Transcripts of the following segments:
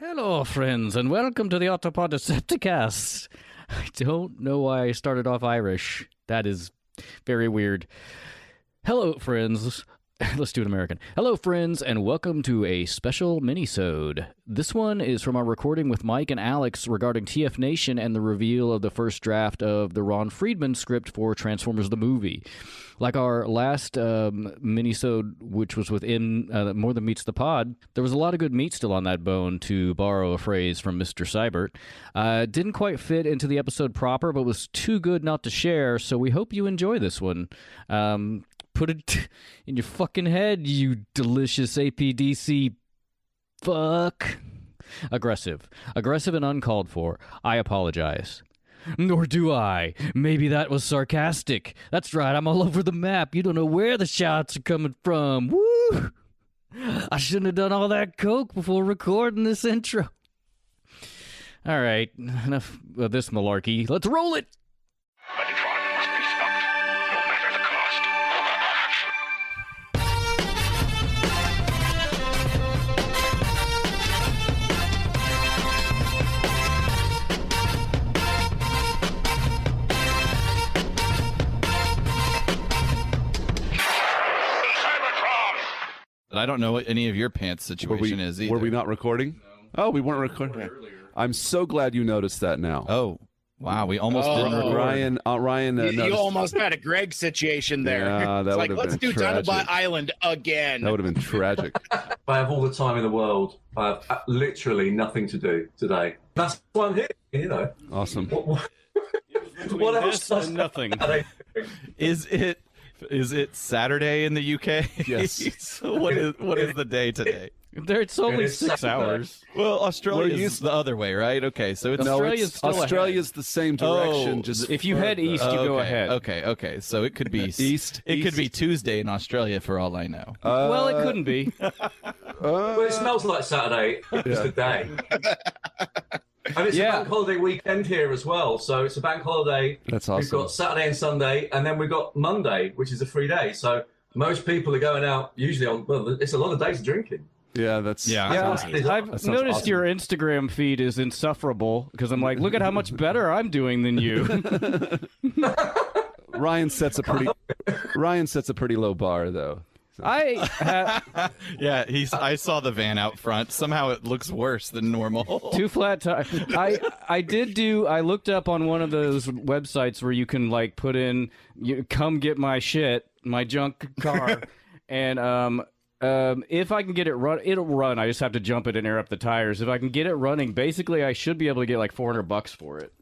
Hello, friends, and welcome to the Autopod Decepticast. I don't know why I started off Irish. That is very weird. Hello, friends. Let's do it American. Hello, friends, and welcome to a special Minisode. This one is from our recording with Mike and Alex regarding Tfnation and the reveal of the first draft of the Ron Friedman script for Transformers the Movie. Like our last Minisode, which was within More Than Meets the Pod, there was a lot of good meat still on that bone, to borrow a phrase from Mr. Seibert. Didn't quite fit into the episode proper, but was too good not to share, so we hope you enjoy this one. Put it in your fucking head, you delicious APDC fuck. Aggressive. Aggressive and uncalled for. I apologize. Nor do I. Maybe that was sarcastic. That's right, I'm all over the map. You don't know where the shots are coming from. Woo! I shouldn't have done all that coke before recording this intro. All right, enough of this malarkey. Let's roll it! I don't know what any of your pants situation is either. Were we not recording? No. Oh, we weren't recording. I'm so glad you noticed that now. Oh, wow. We almost didn't record. Ryan, you almost had a Greg situation there. Yeah, that would have let's been do Dinobot Island again. That would have been tragic. I have all the time in the world. I have literally nothing to do today. That's why I'm here, you know. Awesome. What else? Nothing. Is it Saturday in the UK? Yes. So what is the day today? It's only 6 hours. Well, Australia's the other way, right? Okay, so it's Australia's the same direction. Just if you head east, you go ahead. Okay. So it could be east. It could be Tuesday in Australia for all I know. Well, it couldn't be. Well, it smells like Saturday. It's the day. And it's a bank holiday weekend here as well. So it's a bank holiday. That's awesome. We've got Saturday and Sunday, and then we've got Monday, which is a free day. So most people are going out usually on, well, it's a lot of days drinking. Yeah, that's... I've noticed awesome. your Instagram feed is insufferable because I'm like, look at how much better I'm doing than you. Ryan sets a pretty low bar, though. So. I saw the van out front. Somehow it looks worse than normal. 2 flat tires. I looked up on one of those websites where you can like put in, come get my shit, my junk car, and if I can get it run, it'll run. I just have to jump it and air up the tires. If I can get it running, basically I should be able to get like $400 for it.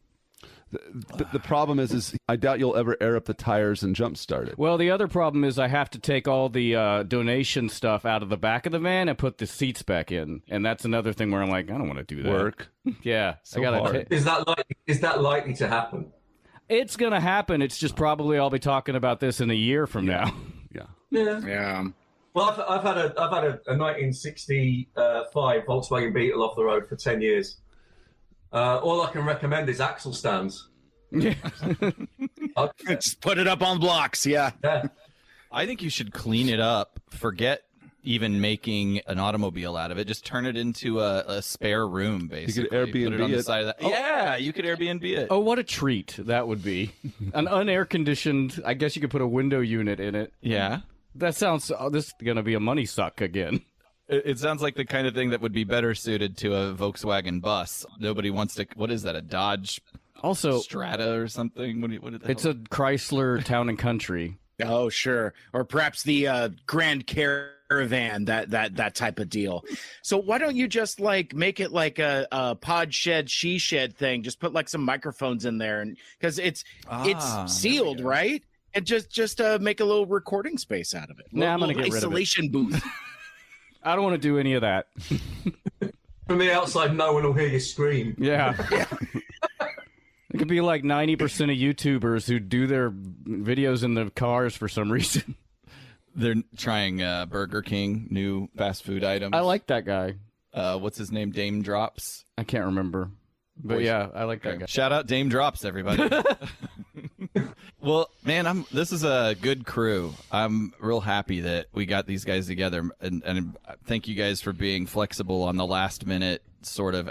The problem is I doubt you'll ever air up the tires and jump start it. Well, the other problem is I have to take all the donation stuff out of the back of the van and put the seats back in, and that's another thing where I'm like, I don't want to do that. Work. Yeah, so I gotta. hard. Is that likely to happen? It's gonna happen. It's just probably I'll be talking about this in a year from now. Yeah. Well, I've had a 1965 Volkswagen Beetle off the road for 10 years. All I can recommend is axle stands. Just put it up on blocks, yeah. I think you should clean it up. Forget even making an automobile out of it. Just turn it into a spare room, basically. You could Airbnb put it on the side of that. Yeah, you could Airbnb it. Oh, what a treat that would be. An unair-conditioned, I guess you could put a window unit in it. Yeah. That sounds, this is going to be a money suck again. It sounds like the kind of thing that would be better suited to a Volkswagen bus. Nobody wants to. What is that? A Dodge Strata or something? What it's a Chrysler Town and Country. Oh, sure. Or perhaps the Grand Caravan, that type of deal. So why don't you just like make it like a pod shed, she shed thing? Just put like some microphones in there, and because it's sealed, right? And just make a little recording space out of it. Nah, I'm gonna get rid of it. Isolation booth. I don't want to do any of that. From the outside, no one will hear you scream. Yeah. It could be like 90% of YouTubers who do their videos in the cars for some reason. They're trying Burger King, new fast food items. I like that guy. What's his name? Dame Drops? I can't remember. But yeah, I like that guy. Shout out Dame Drops, everybody. Well, man, this is a good crew. I'm real happy that we got these guys together, and thank you guys for being flexible on the last minute sort of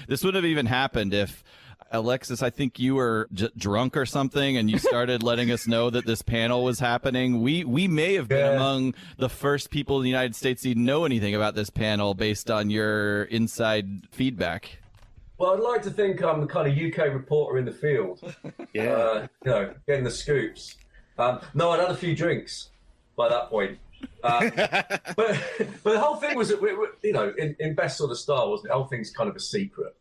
this would have even happened if Alexis, I think you were drunk or something, and you started letting us know that this panel was happening. We may have been among the first people in the United States to know anything about this panel based on your inside feedback. Well, I'd like to think I'm the kind of UK reporter in the field. Getting the scoops. No, I'd had a few drinks by that point. But the whole thing was, in best sort of style, was the whole thing's kind of a secret.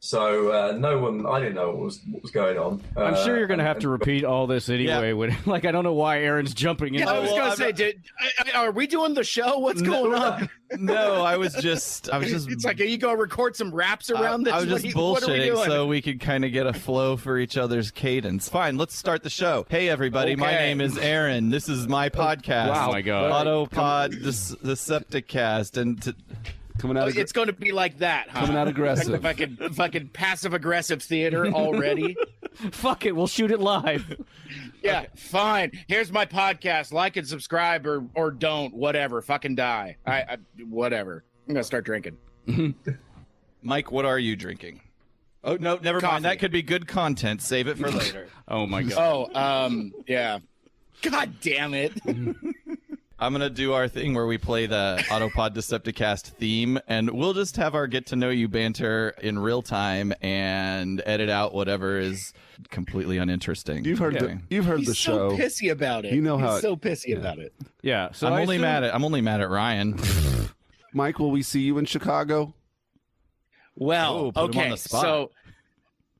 So I didn't know what was going on. I'm sure you're going to have to repeat all this anyway. Yeah. I don't know why Aaron's jumping in. Yeah, I was going to say, are we doing the show? What's going on? No, I was just. It's like, are you going to record some raps around this? I was just bullshitting so we could kind of get a flow for each other's cadence. Fine, let's start the show. Hey, everybody, my name is Aaron. This is my podcast. Wow, my God. Autopod Decepticast. And it's going to be like that, huh? Coming out aggressive. Fucking passive-aggressive theater already. Fuck it, we'll shoot it live. Yeah, fine. Here's my podcast. Like and subscribe or don't. Whatever. Fucking die. Whatever. I'm going to start drinking. Mike, what are you drinking? Oh, no, never mind. That could be good content. Save it for later. Oh, my God. Yeah. God damn it. I'm going to do our thing where we play the Autopod Decepticast theme, and we'll just have our get-to-know-you banter in real time and edit out whatever is completely uninteresting. You've heard the show. He's so pissy about it. You know how He's so pissy about it. Yeah, so I'm only mad at Ryan. Mike, will we see you in Chicago? Well, put him on okay, the spot. so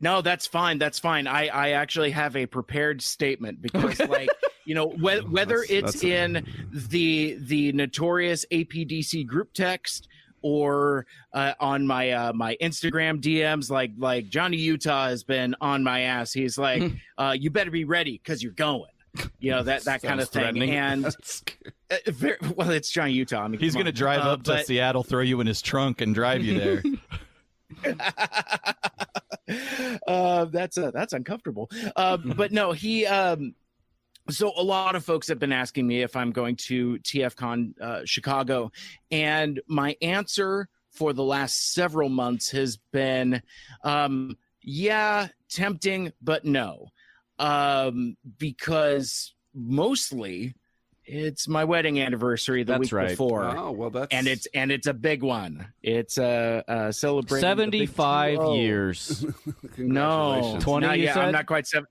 no, that's fine. That's fine. I actually have a prepared statement because, like, whether it's in the notorious APDC group text or on my my Instagram DMs, like Johnny Utah has been on my ass. He's like, you better be ready because you're going. That kind of thing. And well, it's Johnny Utah. I mean, he's going to drive up to Seattle, throw you in his trunk, and drive you there. That's uncomfortable. But no, he. So a lot of folks have been asking me if I'm going to TFCon Chicago, and my answer for the last several months has been, yeah, tempting, but no, because mostly it's my wedding anniversary the week before. Oh, well, that's and it's a big one. It's a celebrating 75 years. Congratulations. No, 20. You said? I'm not quite 7.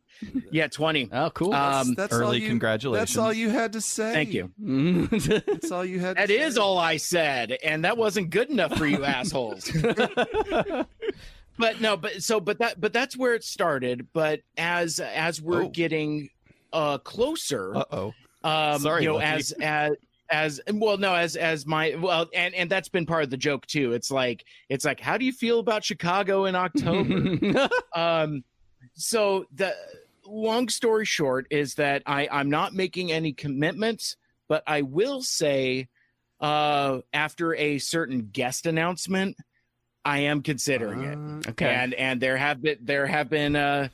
Yeah, 20. Oh, cool. That's early congratulations. That's all you had to say. Thank you. That's all you had to say. That is all I said, and that wasn't good enough for you assholes. But no, but that's where it started. But as we're getting closer, sorry, and that's been part of the joke too. It's like, how do you feel about Chicago in October? So the long story short is that I'm not making any commitments, but I will say after a certain guest announcement, I am considering it. Okay. And there have been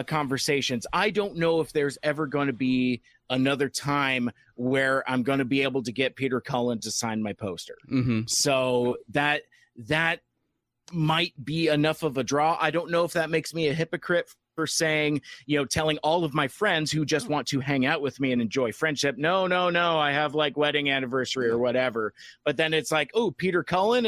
conversations. I don't know if there's ever going to be another time where I'm going to be able to get Peter Cullen to sign my poster. Mm-hmm. So that might be enough of a draw. I don't know if that makes me a hypocrite for saying, telling all of my friends who just want to hang out with me and enjoy friendship, no, I have like wedding anniversary or whatever. But then it's like, oh, Peter Cullen.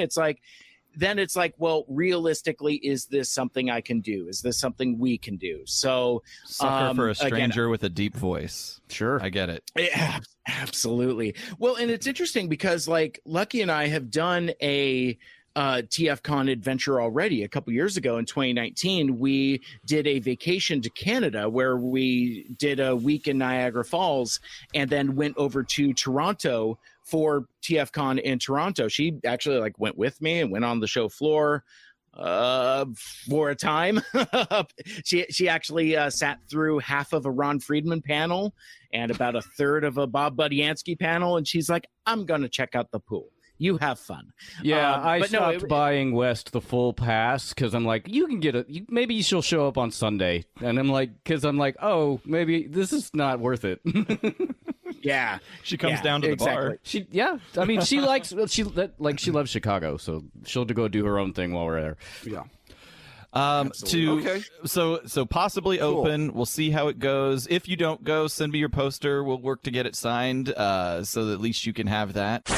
Then it's like, well, realistically, is this something I can do? Is this something we can do? So, sucker for a stranger with a deep voice. Sure, I get it. Yeah, absolutely. Well, and it's interesting because like Lucky and I have done a TFCon adventure already. A couple years ago in 2019, we did a vacation to Canada where we did a week in Niagara Falls and then went over to Toronto for TFCon in Toronto. She actually went with me and went on the show floor for a time. She actually sat through half of a Ron Friedman panel and about a third of a Bob Budiansky panel, and she's like, I'm gonna check out the pool. You have fun. Yeah, I stopped buying West the full pass because I'm like, you can get maybe she'll show up on Sunday. And I'm like, oh, maybe this is not worth it. Yeah. She comes down to the bar. I mean, she loves Chicago, so she'll go do her own thing while we're there. Yeah. So possibly open. We'll see how it goes. If you don't go, send me your poster. We'll work to get it signed, so that at least you can have that.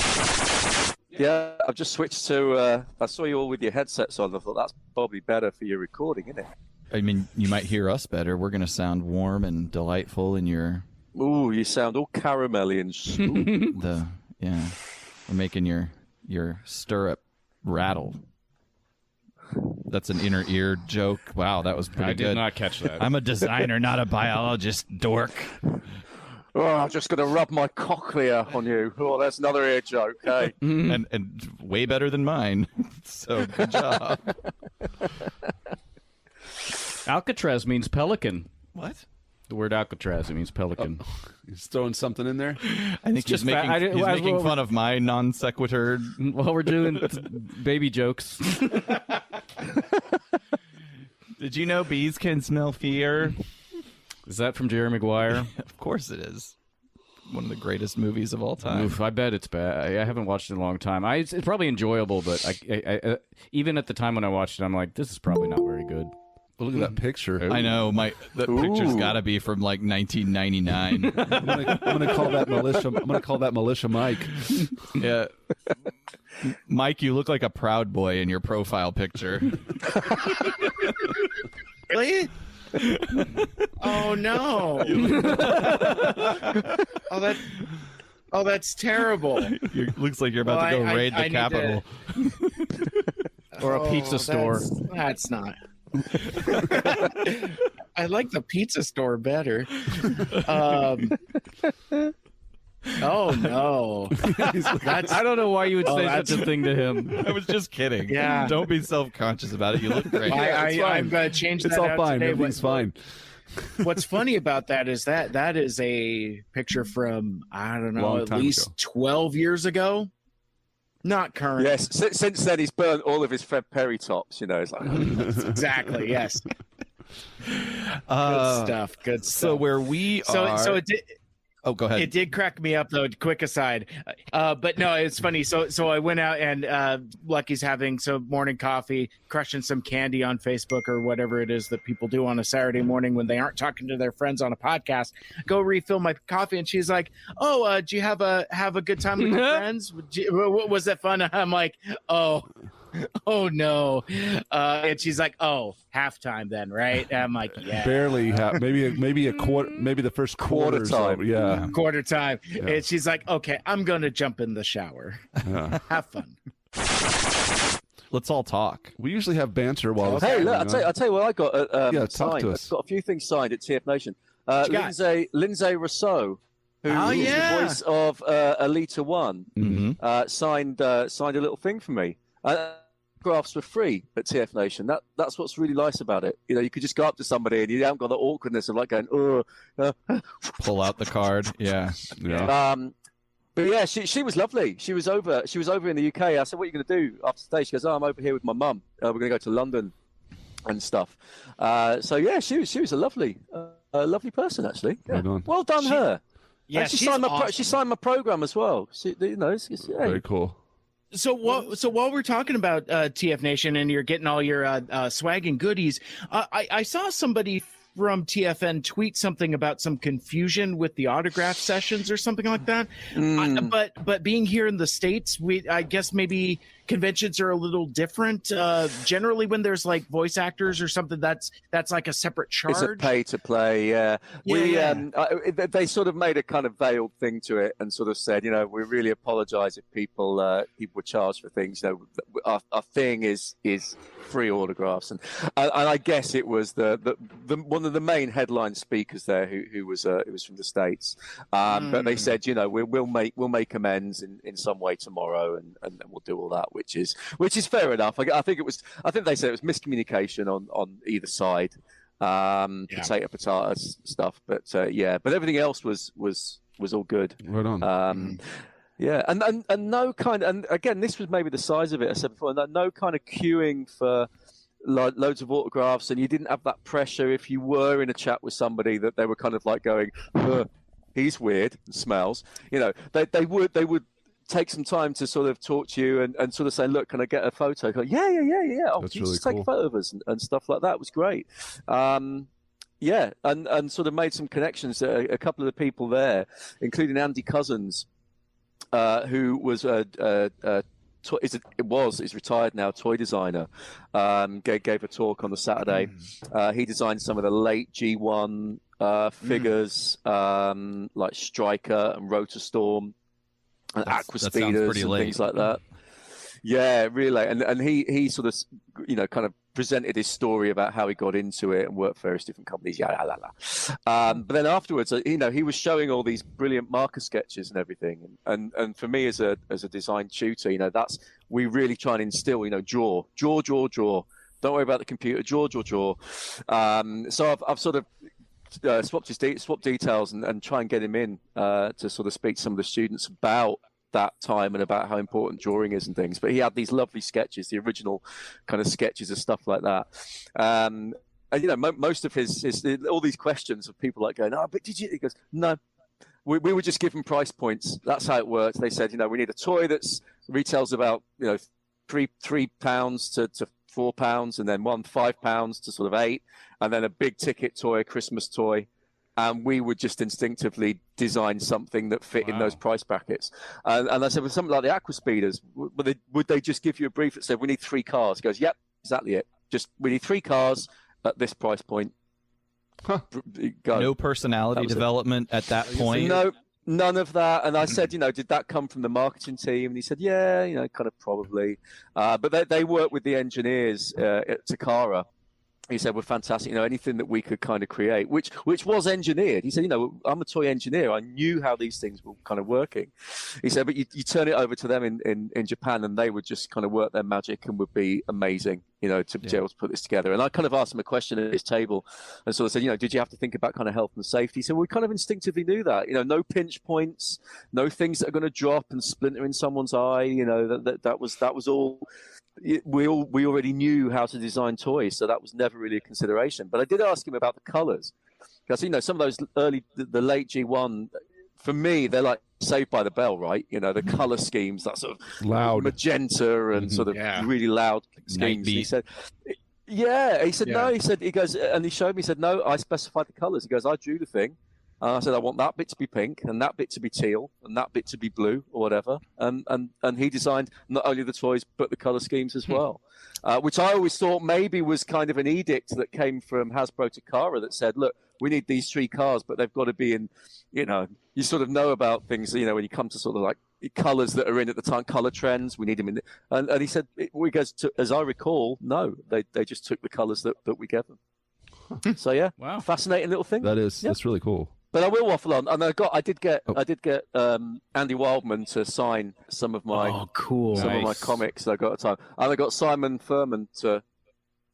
Yeah, I've just switched to. I saw you all with your headsets on. I thought that's probably better for your recording, isn't it? I mean, you might hear us better. We're going to sound warm and delightful in your. Ooh, you sound all caramelly and smooth. We're making your stirrup rattle. That's an inner ear joke. Wow, that was pretty good. I did not catch that. I'm a designer, not a biologist, dork. Oh, I'm just going to rub my cochlea on you. Oh, that's another ear joke, hey? And way better than mine. So good job. Alcatraz means pelican. What? The word Alcatraz, it means pelican. He's throwing something in there. I think he's making fun of my non sequitur. While we're doing baby jokes. Did you know bees can smell fear? Is that from Jerry Maguire? Of course it is. One of the greatest movies of all time. Oof, I bet it's bad. I haven't watched it in a long time. It's probably enjoyable, but I even at the time when I watched it, I'm like, this is probably not very good. Look at that picture. I know that picture's got to be from like 1999. I'm gonna call that militia. I'm gonna call that Militia Mike. Yeah, Mike, you look like a Proud Boy in your profile picture. Really? Oh no! That's terrible. Looks like you're about to go raid the Capitol. Or a pizza store. That's not. I like the pizza store better. Oh no! I don't know why you would say such a thing to him. I was just kidding. Yeah. Don't be self-conscious about it. You look great. I'm going to change that. It's all out fine. today. Everything's fine. What's funny about that is that is a picture from, I don't know, Long at time least ago. 12 years ago. Not current. Yes, since then he's burnt all of his Fred Perry tops. You know, it's like Exactly. Yes. Good stuff. Good stuff. So where we are. So it did. Oh, go ahead. It did crack me up though. Quick aside, but no, it's funny. So I went out and Lucky's having some morning coffee, crushing some candy on Facebook or whatever it is that people do on a Saturday morning when they aren't talking to their friends on a podcast. Go refill my coffee, and she's like, "Oh, do you have a good time with your friends? Was that fun?" I'm like, "Oh no," and she's like, "Oh, halftime then, right?" And I'm like, "Yeah, Barely half. Maybe a quarter. Maybe the first quarter time. Yeah. quarter time." Yeah. And she's like, "Okay, I'm gonna jump in the shower. Have fun." Let's all talk. We usually have banter while. hey, look, I'll tell you what I got. talk signed. to us. I've got a few things signed at Tfnation. Lindsay Rousseau, who is the voice of Alita One, signed a little thing for me. Autographs for free at Tfnation. That's what's really nice about it. You know, you could just go up to somebody and you haven't got the awkwardness of like going, Pull out the card. Yeah. But yeah, she was lovely. She was over in the UK. I said, "What are you going to do after today?" She goes, "Oh, I'm over here with my mum. We're going to go to London and stuff." So yeah, she was a lovely person actually. Yeah. Well done, her. Yeah, she signed my program as well. She, you know, it's Very cool. So while we're talking about Tfnation and you're getting all your swag and goodies, I saw somebody from TFN tweet something about some confusion with the autograph sessions or something like that. But being here in the States, I guess maybe conventions are a little different. Generally, when there's like voice actors or something, that's like a separate charge. It's a pay to play. Yeah. They sort of made a kind of veiled thing to it and sort of said, you know, we really apologize if people were charged for things. You know, our thing is free autographs, and I guess it was the one of the main headline speakers there who was from the States. But they said, you know, we'll make amends in some way tomorrow, and then we'll do all that. Which is fair enough. I think they said it was miscommunication on either side, potato stuff. But but everything else was all good. Right on. Yeah, and no kind. And again, this was maybe the size of it. I said before, no kind of queuing for loads of autographs, and you didn't have that pressure if you were in a chat with somebody that they were kind of like going, he's weird and smells. You know, they would take some time to sort of talk to you and sort of say, look, can I get a photo? Go, yeah. Oh, That's can you really just take a cool. photo of us and stuff like that. It was great. Yeah, and sort of made some connections. A couple of the people there, including Andy Cousins, who was is retired now, toy designer, gave a talk on the Saturday. He designed some of the late G1 figures, like Striker and Rotor Storm and Aqua Speeders and things like that. Yeah, really. And he sort of, you know, kind of presented his story about how he got into it and worked for various different companies. But then afterwards, you know, he was showing all these brilliant marker sketches and everything. And for me as a design tutor, you know, we really try and instill, you know, draw. Don't worry about the computer. Draw. So I've sort of swap details and try and get him in to sort of speak to some of the students about that time and about how important drawing is and things. But he had these lovely sketches, the original kind of sketches of stuff like that. And you know, most of his all these questions of people like going, oh, but did you? He goes, no. We would just give them price points. That's how it works. They said, you know, we need a toy that's retails about, you know, £3 to £4, and then one £5 to sort of £8, and then a big ticket toy, a Christmas toy. And we would just instinctively design something that fit in those price brackets. And I said, with something like the Aqua Speeders, would they just give you a brief that said, we need 3 cars? He goes, yep, exactly it. We need 3 cars at this price point. Huh. No personality development at that point? No, none of that. And I said, you know, did that come from the marketing team? And he said, yeah, you know, kind of probably. But they work with the engineers at Takara. He said, we're fantastic, you know, anything that we could kind of create, which was engineered. He said, you know, I'm a toy engineer. I knew how these things were kind of working. He said, but you turn it over to them in Japan and they would just kind of work their magic and would be amazing, you know, to be able to put this together. And I kind of asked him a question at his table and sort of said, you know, did you have to think about kind of health and safety? So we kind of instinctively knew that, you know, no pinch points, no things that are going to drop and splinter in someone's eye. You know, that was all. We already knew how to design toys, so that was never really a consideration. But I did ask him about the colors, because, you know, some of those the late G1, for me, they're like Saved by the Bell, right? You know, the color schemes, that sort of Loud magenta and sort of really loud schemes. He said, yeah, he said, no, he goes, and he showed me, he said, no, I specified the colors. He goes, I drew the thing. And I said, I want that bit to be pink and that bit to be teal and that bit to be blue or whatever. And he designed not only the toys, but the color schemes as well, which I always thought maybe was kind of an edict that came from Hasbro Takara that said, look, we need these 3 cars, but they've got to be in, you know, you sort of know about things, you know, when you come to sort of like colors that are in at the time, color trends, we need them in. And he said, as I recall, no, they just took the colors that we gave them. So yeah, fascinating little thing. That's really cool. But I will waffle on, and I did get Andy Wildman to sign some of my of my comics that I got at the time, and I got Simon Furman to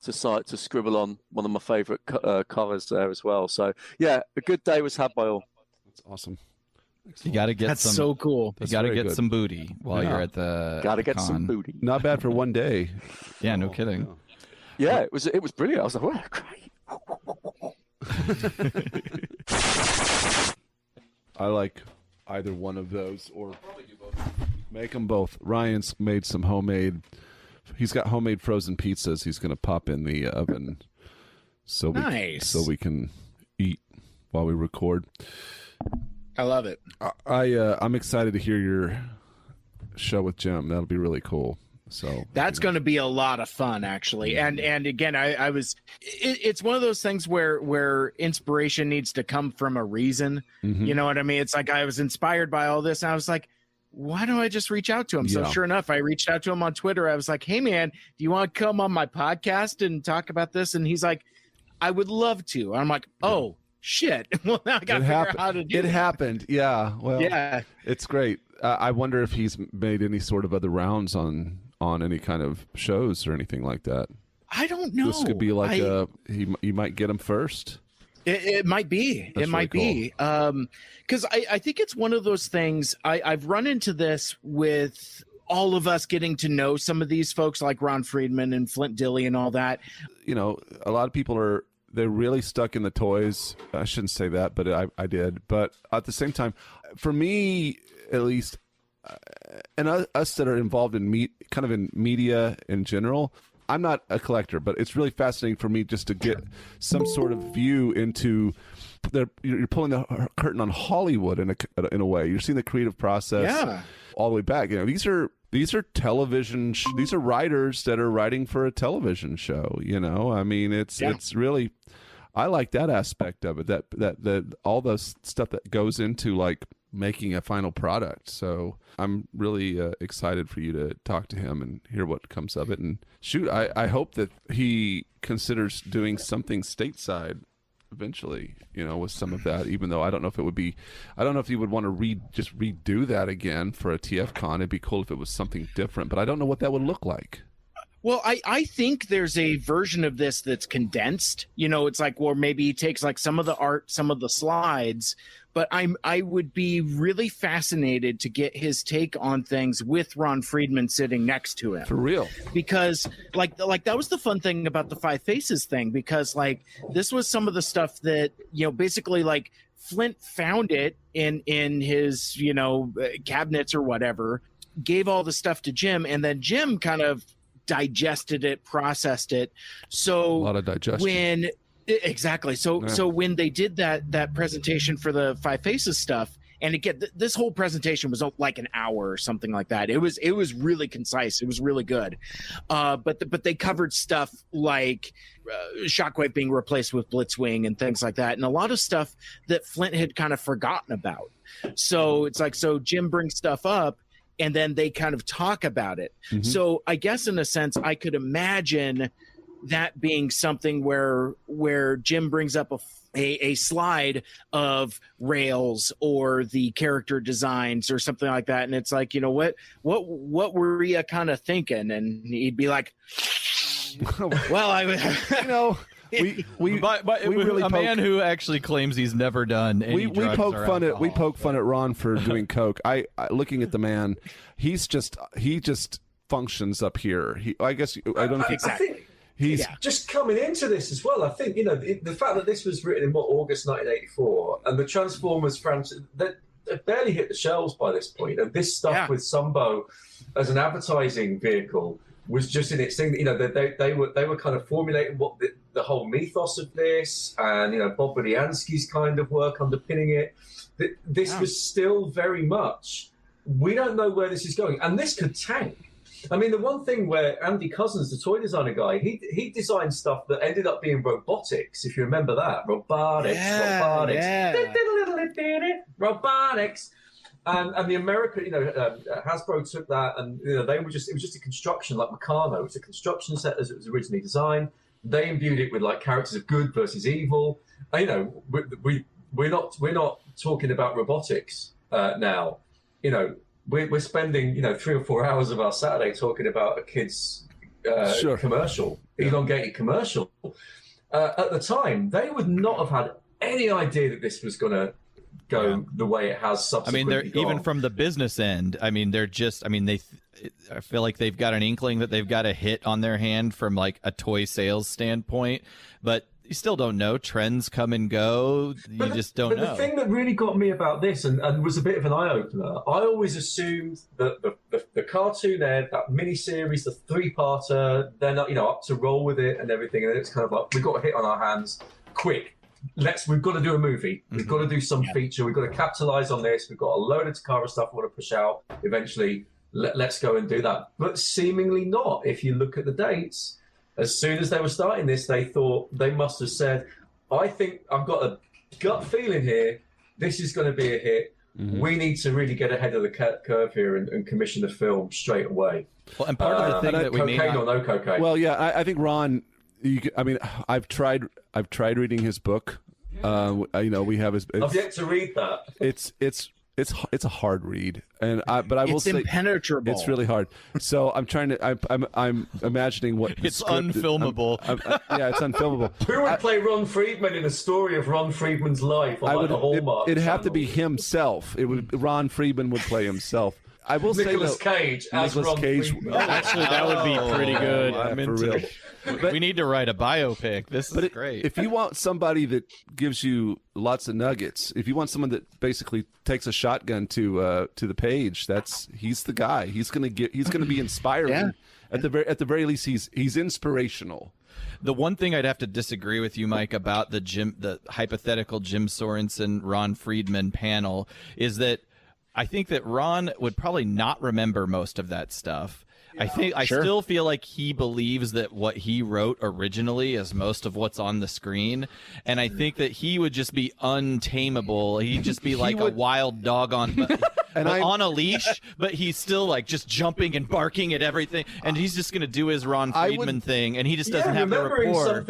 scribble on one of my favourite covers there as well. So yeah, a good day was had by all. That's awesome. You got to get That's some. so cool. You got to get some booty while you're at the. Got to get con. some booty. Not bad for one day. Yeah, no kidding. Yeah, it was brilliant. I was like, oh, great. I like either one of those, or make them both. Ryan's made some homemade. He's got homemade frozen pizzas. He's going to pop in the oven, so we can eat while we record. I love it. I'm excited to hear your show with Jim. That'll be really cool. So that's going to be a lot of fun, actually. And again, I was. It's one of those things where inspiration needs to come from a reason. You know what I mean? It's like I was inspired by all this, and I was like, why don't I just reach out to him? So sure enough, I reached out to him on Twitter. I was like, hey man, do you want to come on my podcast and talk about this? And he's like, I would love to. And I'm like, oh shit. Well, now I got to figure out how to do it. It happened. Yeah. Well, yeah, it's great. I wonder if he's made any sort of other rounds on any kind of shows or anything like that. I don't know. This could be like you might get him first. It might be. That's it might really be. Because I think it's one of those things. I've run into this with all of us getting to know some of these folks like Ron Friedman and Flint Dilley and all that. You know, a lot of people they're really stuck in the toys. I shouldn't say that, but I did. But at the same time, for me at least, and us that are involved in kind of in media in general, I'm not a collector, but it's really fascinating for me just to get some sort of view into. You're pulling the curtain on Hollywood in a way. You're seeing the creative process all the way back. You know, these are television. These are writers that are writing for a television show. You know, I mean, it's really. I like that aspect of it. That all the stuff that goes into like making a final product. So I'm really excited for you to talk to him and hear what comes of it. And shoot, I hope that he considers doing something stateside eventually, you know, with some of that, even though I don't know if you would want to just redo that again for a TFCon. It'd be cool if it was something different, but I don't know what that would look like. Well, I think there's a version of this that's condensed. You know, it's like, well, maybe he takes like some of the art, some of the slides, but I would be really fascinated to get his take on things with Ron Friedman sitting next to him. For real. Because like that was the fun thing about the Five Faces thing, because like this was some of the stuff that, you know, basically like Flint found it in his, you know, cabinets or whatever, gave all the stuff to Jim, and then Jim kind of digested it, processed it. So a lot of digestion. So when they did that presentation for the Five Faces stuff, and again, this whole presentation was like an hour or something like that. It was really concise. It was really good. But they covered stuff like Shockwave being replaced with Blitzwing and things like that, and a lot of stuff that Flint had kind of forgotten about. So it's like, so Jim brings stuff up, and then they kind of talk about it. Mm-hmm. So I guess in a sense, I could imagine that being something where Jim brings up a slide of Rails or the character designs or something like that, and it's like, you know, what were you kind of thinking? And he'd be like, well, I you know. We really a man who actually claims he's never done any drugs or alcohol. We poke fun at Ron for doing coke. I looking at the man, he just functions up here. I don't think exactly. He's just coming into this as well. I think, you know, the fact that this was written in August 1984, and the Transformers franchise that barely hit the shelves by this point, and this stuff with Sumbo as an advertising vehicle was just in its thing. You know, they were kind of formulating what the whole mythos of this, and, you know, Bob Budiansky's kind of work underpinning it. This was still very much, we don't know where this is going, and this could tank. I mean, the one thing where Andy Cousins, the toy designer guy, he designed stuff that ended up being robotics, if you remember that. Robotics. And the American, you know, Hasbro took that, and, you know, it was just a construction, like Meccano. It was a construction set as it was originally designed. They imbued it with like characters of good versus evil. And, you know, we're not talking about robotics now. You know, we're spending, you know, 3 or 4 hours of our Saturday talking about a kid's commercial, elongated commercial. At the time, they would not have had any idea that this was going to go the way it has subsequently. I mean, even from the business end, I mean, I feel like they've got an inkling that they've got a hit on their hand from like a toy sales standpoint, but you still don't know. Trends come and go. You just don't know. The thing that really got me about this and was a bit of an eye-opener, I always assumed that the cartoon aired, that mini-series, the 3-parter, they're not, you know, up to roll with it and everything, and it's kind of like, we've got a hit on our hands, quick. We've got to do a movie. We've got to do some feature. We've got to capitalize on this. We've got a load of Takara stuff we want to push out eventually. Let's go and do that. But seemingly not. If you look at the dates, as soon as they were starting this, they thought, they must have said, I think I've got a gut feeling here. This is going to be a hit. Mm-hmm. We need to really get ahead of the curve here and commission a film straight away. Well, and part of the thing that we may cocaine or no cocaine. Well, yeah, I think Ron. I've tried reading his book. You know, we have his. I've yet to read that. It's a hard read, but I will say it's impenetrable. It's really hard. So I'm trying to. I'm imagining what it's unfilmable. Yeah, it's unfilmable. Who would play Ron Friedman in a story of Ron Friedman's life on the Hallmark? It'd have to channel? be himself. Ron Friedman would play himself. I will say Nicolas though, Cage as Nicolas Ron Cage. Friedman. Actually, that would be pretty good. Yeah, I'm for into real. it. We need to write a biopic. This is great. If you want somebody that gives you lots of nuggets, if you want someone that basically takes a shotgun to the page, he's the guy. He's gonna be inspiring. Yeah. At the very least, he's inspirational. The one thing I'd have to disagree with you, Mike, about the hypothetical Jim Sorensen, Ron Friedman panel is that I think that Ron would probably not remember most of that stuff. I still feel like he believes that what he wrote originally is most of what's on the screen, and I think that he would just be untamable. He'd just be like a wild dog on on a leash, but he's still like just jumping and barking at everything, and he's just going to do his Ron Friedman thing, and he just doesn't have the rapport.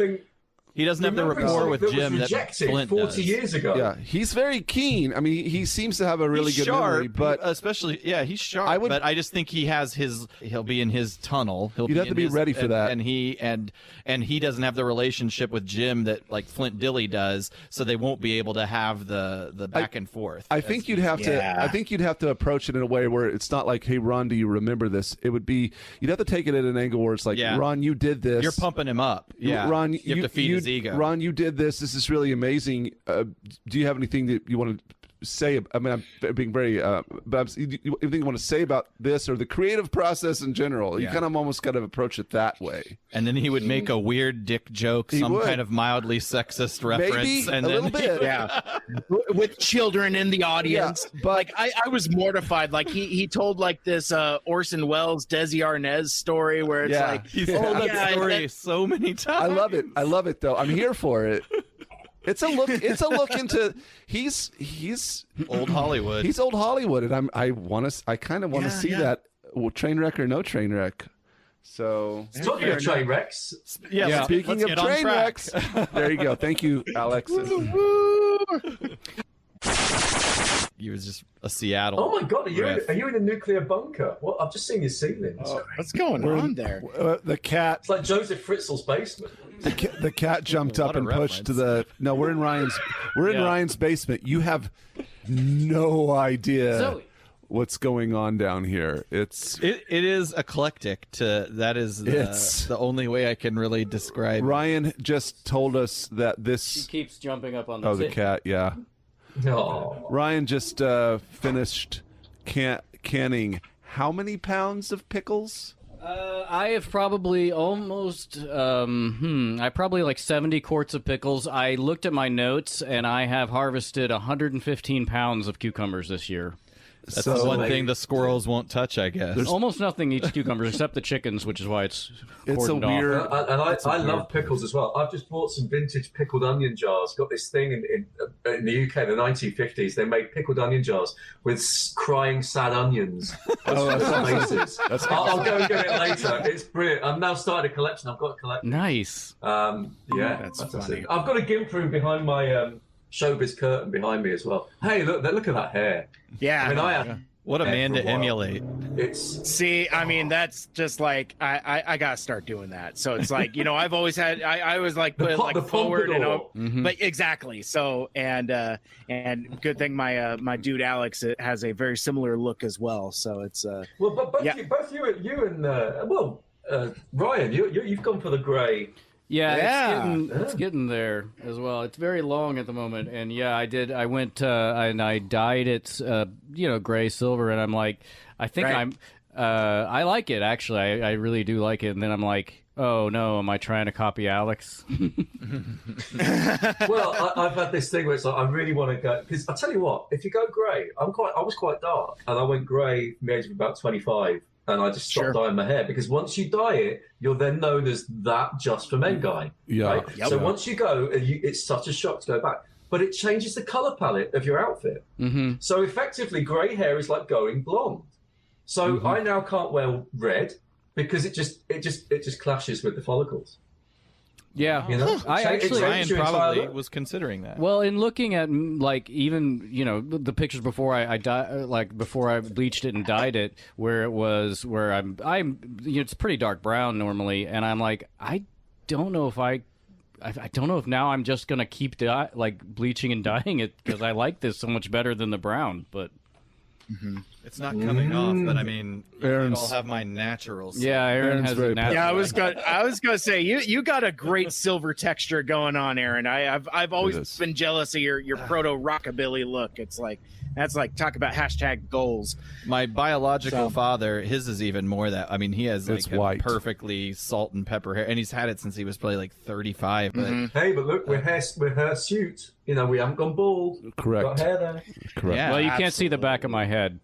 He doesn't have the rapport with Jim that Flint 40 does. years ago. Yeah, he's very keen. I mean, he seems to have a really He's good memory, sharp, but especially he's sharp. But I just think he'll be in his tunnel. You'd have to be ready for that. And he doesn't have the relationship with Jim that like Flint Dilley does, so they won't be able to have the back and forth. I think you'd have to. I think you'd have to approach it in a way where it's not like, "Hey, Ron, do you remember this?" It would be you'd have to take it at an angle where it's like, "Ron, you did this." You're pumping him up. Yeah, Ron, you have to feed his ego. Ron, you did this. This is really amazing. Do you have anything that you want to say? I mean, I'm being very, but anything you want to say about this or the creative process in general? You kind of almost got to approach it that way. And then he would make a weird dick joke, kind of mildly sexist reference, Maybe and a then little bit. With children in the audience. Yeah, but like I was mortified. Like he told like this Orson Welles Desi Arnaz story where it's like he's told that story so many times. I love it though. I'm here for it. It's a look into he's old Hollywood. He's old Hollywood, and I kind of want to see that train wreck or no train wreck. So Talking of train wrecks, speaking of train wrecks, there you go. Thank you, Alex. He was just a Seattle. Oh my God, are you in a nuclear bunker? What? I've just seen your ceiling. What's going on there? The cat. It's like Joseph Fritzl's basement. The cat jumped up and pushed to the. No, we're in Ryan's basement. You have no idea what's going on down here. It is eclectic. That is the only way I can really describe. Ryan just told us that She keeps jumping up on the. Oh, the cat. Yeah. No. Ryan just finished canning how many pounds of pickles? I have probably almost, I probably like 70 quarts of pickles. I looked at my notes, and I have harvested 115 pounds of cucumbers this year. That's the one thing the squirrels won't touch, I guess. There's almost nothing eats cucumbers except the chickens, which is why it's cordoned off. And I love pickles as well. I've just bought some vintage pickled onion jars. Got this thing in the UK in the 1950s. They made pickled onion jars with crying sad onions. I'll go and get it later. It's brilliant. I've now started a collection. I've got a collection. Nice. That's funny. I've got a GIMP room behind my showbiz curtain behind me as well. Hey, look at that hair. Yeah. I mean, what a man to emulate. I mean, that's just like I gotta start doing that. So it's like, I've always had I was like put it like forward and but exactly. So and good thing my dude Alex has a very similar look as well. So it's well, but both you and Ryan, you've gone for the grey. Yeah, it's getting there as well. It's very long at the moment, and I did. I went and I dyed it, gray silver, and I'm like, I think I like it actually. I really do like it, and then I'm like, oh no, am I trying to copy Alex? Well, I've had this thing where it's like I really want to go because I tell you what, if you go grey, I was quite dark, and I went grey from the age of about 25. And I just stopped dyeing my hair because once you dye it, you're then known as that Just for Men guy. Yeah. Right? Yep. So once you go, it's such a shock to go back. But it changes the color palette of your outfit. Mm-hmm. So effectively, grey hair is like going blonde. So I now can't wear red because it just clashes with the follicles. Yeah, Ryan probably was considering that. Well, in looking at like even the pictures before before I bleached it and dyed it, where I'm it's pretty dark brown normally, and I'm like I don't know if now I'm just gonna keep bleaching and dyeing it because I like this so much better than the brown, but. It's not coming off, but I mean, Aaron's- I'll have my naturals. Yeah, Aaron Aaron's has very a natural. Yeah, I was gonna say you got a great silver texture going on, Aaron. I've always is. been jealous of your proto rockabilly look. It's like that's like talk about hashtag goals. My biological So- father, his is even more that. I mean, he has It's like a white. perfectly salt and pepper hair, and he's had it since he was probably like 35. But Hey, but look, we're hirsute. You know, we haven't gone bald. Got Correct. hair there. Correct. yeah, Well, you can't see the back of my head.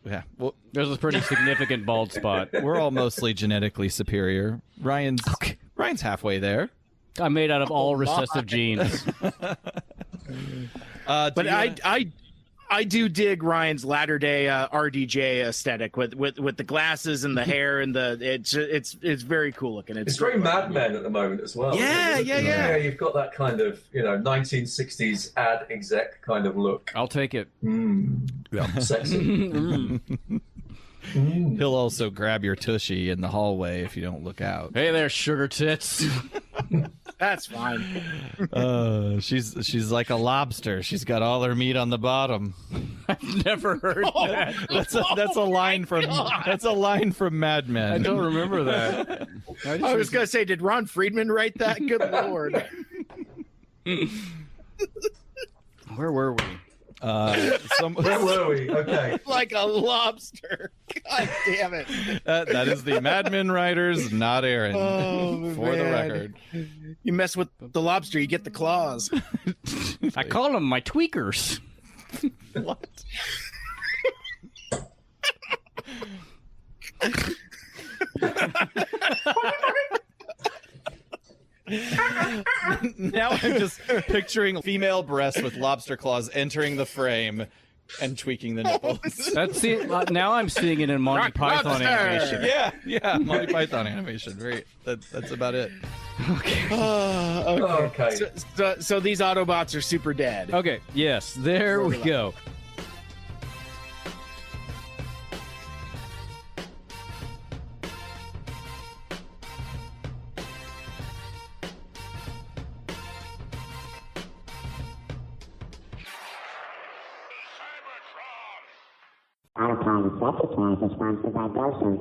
yeah. Well, There's a pretty significant bald spot. we're all mostly genetically superior. Ryan's halfway there. I'm made out of all recessive genes. But I do dig Ryan's latter day RDJ aesthetic with the glasses and the hair and it's very cool looking. It's very Mad Men at the moment as well. Yeah. Yeah, you've got that kind of, 1960s ad exec kind of look. I'll take it. Sexy. He'll also grab your tushy in the hallway if you don't look out. Hey there, sugar tits. That's fine. She's like a lobster. She's got all her meat on the bottom. I've never heard that. That's a line from Mad Men. I don't remember that. I was gonna say, did Ron Friedman write that? Good lord. Where were we? Where were we? Okay. Like a lobster. God damn it. That is the Mad Men writers, not Aaron. For the record. You mess with the lobster, you get the claws. I call them my tweakers. What? Now I'm just picturing female breasts with lobster claws entering the frame and tweaking the nipples. That's it. Now I'm seeing it in Monty Python animation. Yeah, Monty Python animation. Great. That's about it. Okay. So these Autobots are super dead. Okay, yes, there we go. Autopilot Septicast is sponsored by Goshen.